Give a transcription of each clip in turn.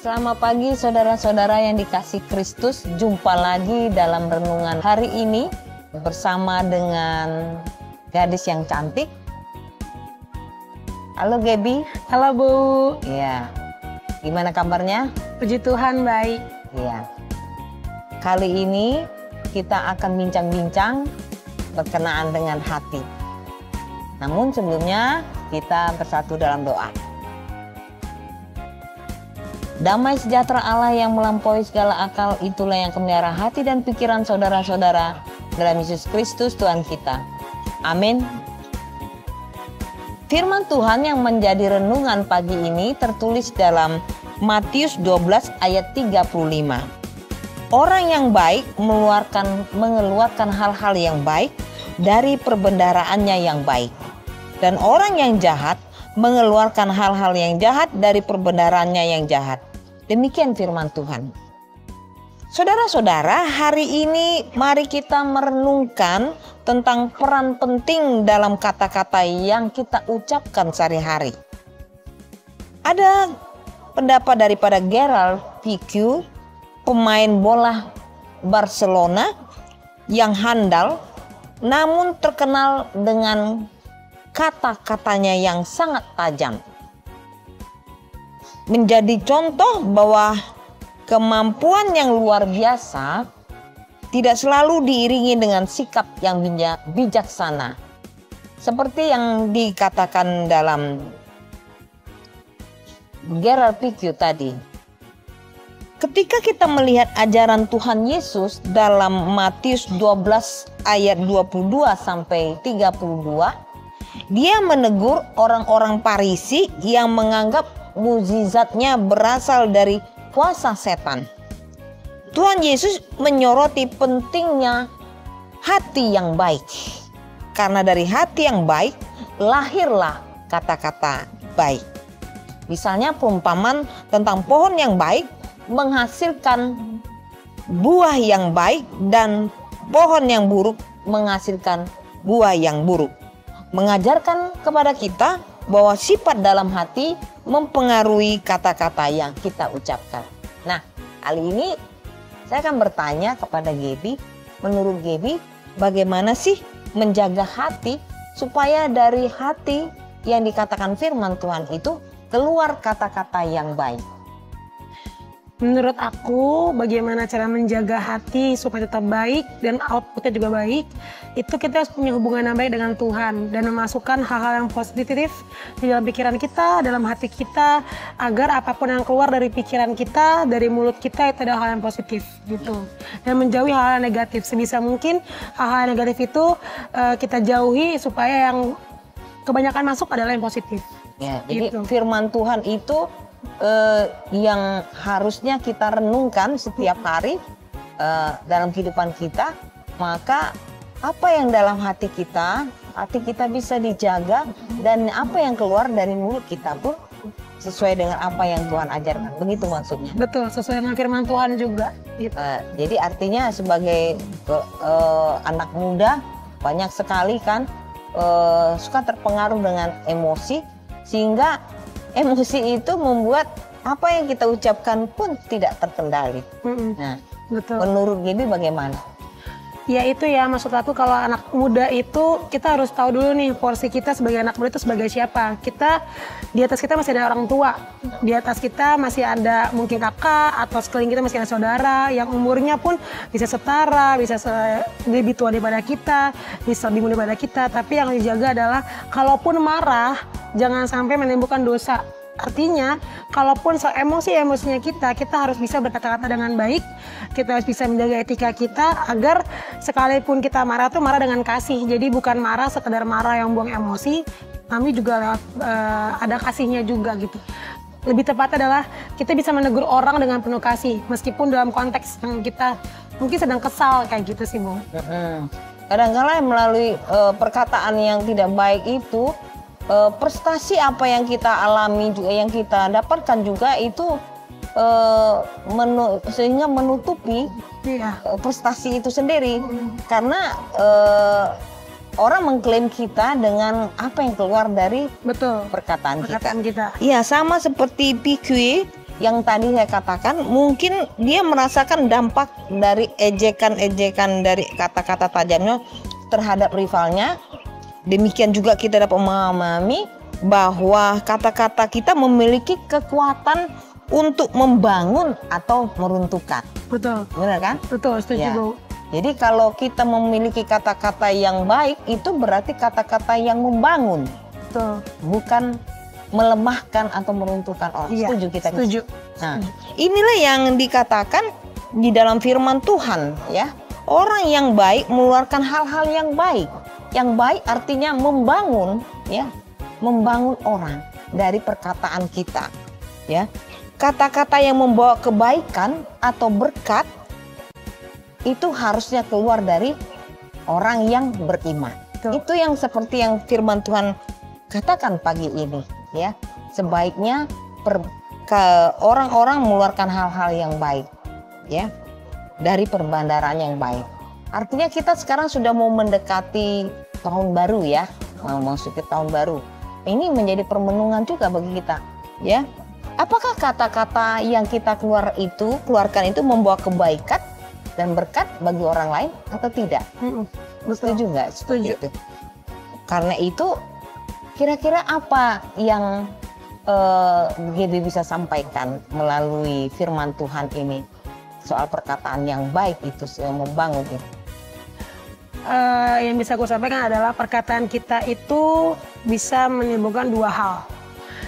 Selamat pagi saudara-saudara yang dikasih Kristus. Jumpa lagi dalam renungan hari ini bersama dengan gadis yang cantik. Halo Gaby. Halo Bu. Iya. Gimana kabarnya? Puji Tuhan baik. Iya. Kali ini kita akan bincang-bincang berkenaan dengan hati. Namun sebelumnya kita bersatu dalam doa. Damai sejahtera Allah yang melampaui segala akal, itulah yang memelihara hati dan pikiran saudara-saudara dalam Yesus Kristus Tuhan kita. Amin. Firman Tuhan yang menjadi renungan pagi ini tertulis dalam Matius 12 ayat 35. Orang yang baik mengeluarkan hal-hal yang baik dari perbendaharaannya yang baik. Dan orang yang jahat mengeluarkan hal-hal yang jahat dari perbendaharaannya yang jahat. Demikian firman Tuhan. Saudara-saudara, hari ini mari kita merenungkan tentang peran penting dalam kata-kata yang kita ucapkan sehari-hari. Ada pendapat daripada Gerard Pique, pemain bola Barcelona yang handal namun terkenal dengan kata-katanya yang sangat tajam. Menjadi contoh bahwa kemampuan yang luar biasa tidak selalu diiringi dengan sikap yang bijaksana. Seperti yang dikatakan dalam Gerard Pique tadi. Ketika kita melihat ajaran Tuhan Yesus dalam Matius 12 ayat 22 sampai 32, dia menegur orang-orang Farisi yang menganggap mukjizatnya berasal dari kuasa setan. Tuhan Yesus menyoroti pentingnya hati yang baik. Karena dari hati yang baik lahirlah kata-kata baik. Misalnya perumpamaan tentang pohon yang baik menghasilkan buah yang baik dan pohon yang buruk menghasilkan buah yang buruk. Mengajarkan kepada kita bahwa sifat dalam hati mempengaruhi kata-kata yang kita ucapkan. Nah, kali ini saya akan bertanya kepada Gaby, menurut Gaby, bagaimana sih menjaga hati supaya dari hati yang dikatakan firman Tuhan itu keluar kata-kata yang baik? Menurut aku, bagaimana cara menjaga hati supaya tetap baik dan outputnya juga baik, itu kita harus punya hubungan yang baik dengan Tuhan dan memasukkan hal-hal yang positif di dalam pikiran kita, dalam hati kita, agar apapun yang keluar dari pikiran kita, dari mulut kita itu adalah hal yang positif gitu. Dan menjauhi hal-hal negatif. Sebisa mungkin hal-hal negatif itu kita jauhi supaya yang kebanyakan masuk adalah yang positif. Ya, jadi gitu. Firman Tuhan itu yang harusnya kita renungkan setiap hari dalam kehidupan kita, maka apa yang dalam hati kita bisa dijaga dan apa yang keluar dari mulut kita pun sesuai dengan apa yang Tuhan ajarkan. Begitu maksudnya. Betul, sesuai dengan firman Tuhan juga. Gitu. Jadi artinya sebagai anak muda banyak sekali kan suka terpengaruh dengan emosi, sehingga emosi itu membuat apa yang kita ucapkan pun tidak terkendali. Nah, betul. Menurut Gaby bagaimana? Ya itu ya, maksud aku kalau anak muda itu kita harus tahu dulu nih porsi kita sebagai anak muda itu sebagai siapa. Di atas kita masih ada orang tua, di atas kita masih ada mungkin kakak atau sekeliling kita masih ada saudara yang umurnya pun bisa setara, bisa lebih tua daripada kita, bisa lebih muda daripada kita. Tapi yang dijaga adalah kalaupun marah jangan sampai menimbulkan dosa. Artinya, kalaupun emosinya kita harus bisa berkata-kata dengan baik, kita harus bisa menjaga etika kita agar sekalipun kita marah tuh marah dengan kasih. Jadi bukan marah sekedar marah yang buang emosi, kami juga lewat ada kasihnya juga gitu. Lebih tepat adalah kita bisa menegur orang dengan penuh kasih, meskipun dalam konteks yang kita mungkin sedang kesal kayak gitu sih, Bu. Kadang-kadang melalui perkataan yang tidak baik itu, prestasi apa yang kita alami juga, yang kita dapatkan juga itu sehingga menutupi prestasi itu sendiri. Karena orang mengklaim kita dengan apa yang keluar dari perkataan kita. Iya, sama seperti Pique yang tadi saya katakan, mungkin dia merasakan dampak dari ejekan-ejekan dari kata-kata tajamnya terhadap rivalnya. Demikian juga kita dapat memahami bahwa kata-kata kita memiliki kekuatan untuk membangun atau meruntuhkan. Betul. Benar kan? Betul, setuju Ya. Bu. Jadi kalau kita memiliki kata-kata yang baik, itu berarti kata-kata yang membangun, Betul. bukan melemahkan atau meruntuhkan orang. Iya, Setuju kita? setuju. Nah, inilah yang dikatakan di dalam firman Tuhan, ya. Orang yang baik mengeluarkan hal-hal yang baik. Yang baik artinya membangun, ya, membangun orang dari perkataan kita, ya. Kata-kata yang membawa kebaikan atau berkat itu harusnya keluar dari orang yang beriman. Betul. Itu yang seperti yang firman Tuhan katakan pagi ini, ya. Sebaiknya orang-orang mengeluarkan hal-hal yang baik, ya, dari perbandaran yang baik. Artinya kita sekarang sudah mau mendekati tahun baru, ya, mau masuk ke tahun baru. Ini menjadi permenungan juga bagi kita, ya. Apakah kata-kata yang kita keluarkan itu membawa kebaikan dan berkat bagi orang lain atau tidak? Setuju nggak? Setuju. Itu. Karena itu, kira-kira apa yang GB bisa sampaikan melalui firman Tuhan ini soal perkataan yang baik itu, yang membangun itu? Yang bisa aku sampaikan adalah perkataan kita itu bisa menimbulkan dua hal,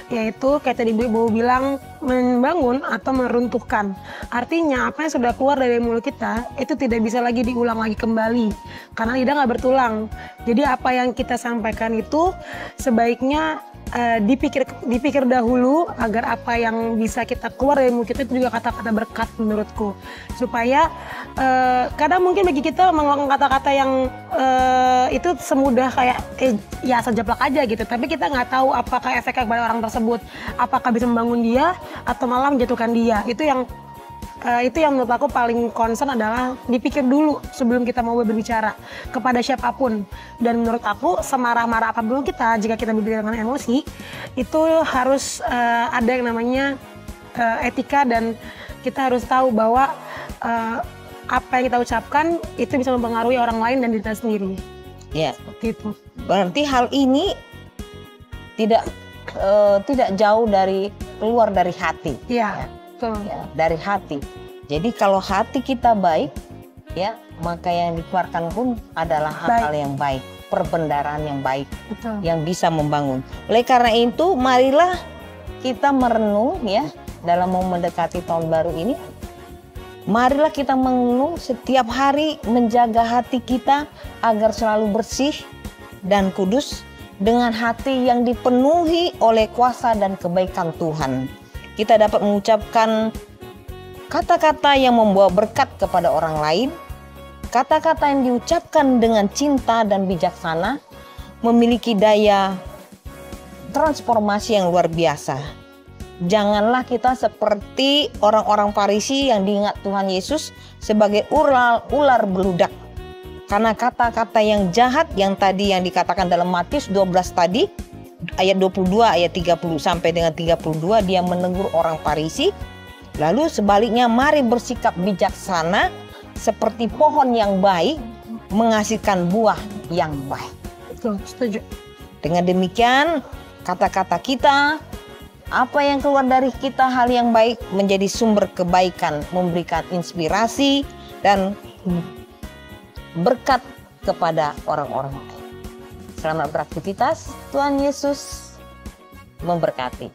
yaitu kayak tadi Ibu bilang, membangun atau meruntuhkan. Artinya apa yang sudah keluar dari mulut kita itu tidak bisa lagi diulang lagi kembali karena lidah nggak bertulang. Jadi apa yang kita sampaikan itu sebaiknya dipikir dahulu agar apa yang bisa kita keluar dari mulut kita itu juga kata-kata berkat menurutku. Supaya kadang mungkin bagi kita mengeluarkan kata-kata yang itu semudah kayak ya sejeplak aja gitu, tapi kita nggak tahu apakah efeknya kepada orang tersebut, apakah bisa membangun dia atau malah menjatuhkan dia. Itu yang menurut aku paling concern adalah dipikir dulu sebelum kita mau berbicara kepada siapapun. Dan menurut aku semarah-marah apapun kita, jika kita berbicara dengan emosi, itu harus ada yang namanya etika, dan kita harus tahu bahwa apa yang kita ucapkan itu bisa mempengaruhi orang lain dan diri kita sendiri. Ya, Gitu. berarti hal ini tidak jauh dari keluar dari hati. Iya, betul. Ya, dari hati. Jadi kalau hati kita baik, ya, maka yang dikeluarkan pun adalah hal-hal yang baik, perbendaharaan yang baik, Betul. yang bisa membangun. Oleh karena itu, marilah kita merenung, ya, dalam mau mendekati tahun baru ini. Marilah kita merenung setiap hari, menjaga hati kita agar selalu bersih dan kudus dengan hati yang dipenuhi oleh kuasa dan kebaikan Tuhan. Kita dapat mengucapkan kata-kata yang membawa berkat kepada orang lain. Kata-kata yang diucapkan dengan cinta dan bijaksana memiliki daya transformasi yang luar biasa. Janganlah kita seperti orang-orang Farisi yang diingat Tuhan Yesus sebagai ular beludak. Karena kata-kata yang jahat yang tadi yang dikatakan dalam Matius 12 tadi, ayat 22, ayat 30 sampai dengan 32, dia menegur orang Farisi. Lalu sebaliknya, mari bersikap bijaksana seperti pohon yang baik menghasilkan buah yang baik. Betul, setuju. Dengan demikian, kata-kata kita, apa yang keluar dari kita, hal yang baik menjadi sumber kebaikan, memberikan inspirasi dan berkat kepada orang-orang lain. Selamat beraktivitas, Tuhan Yesus memberkati.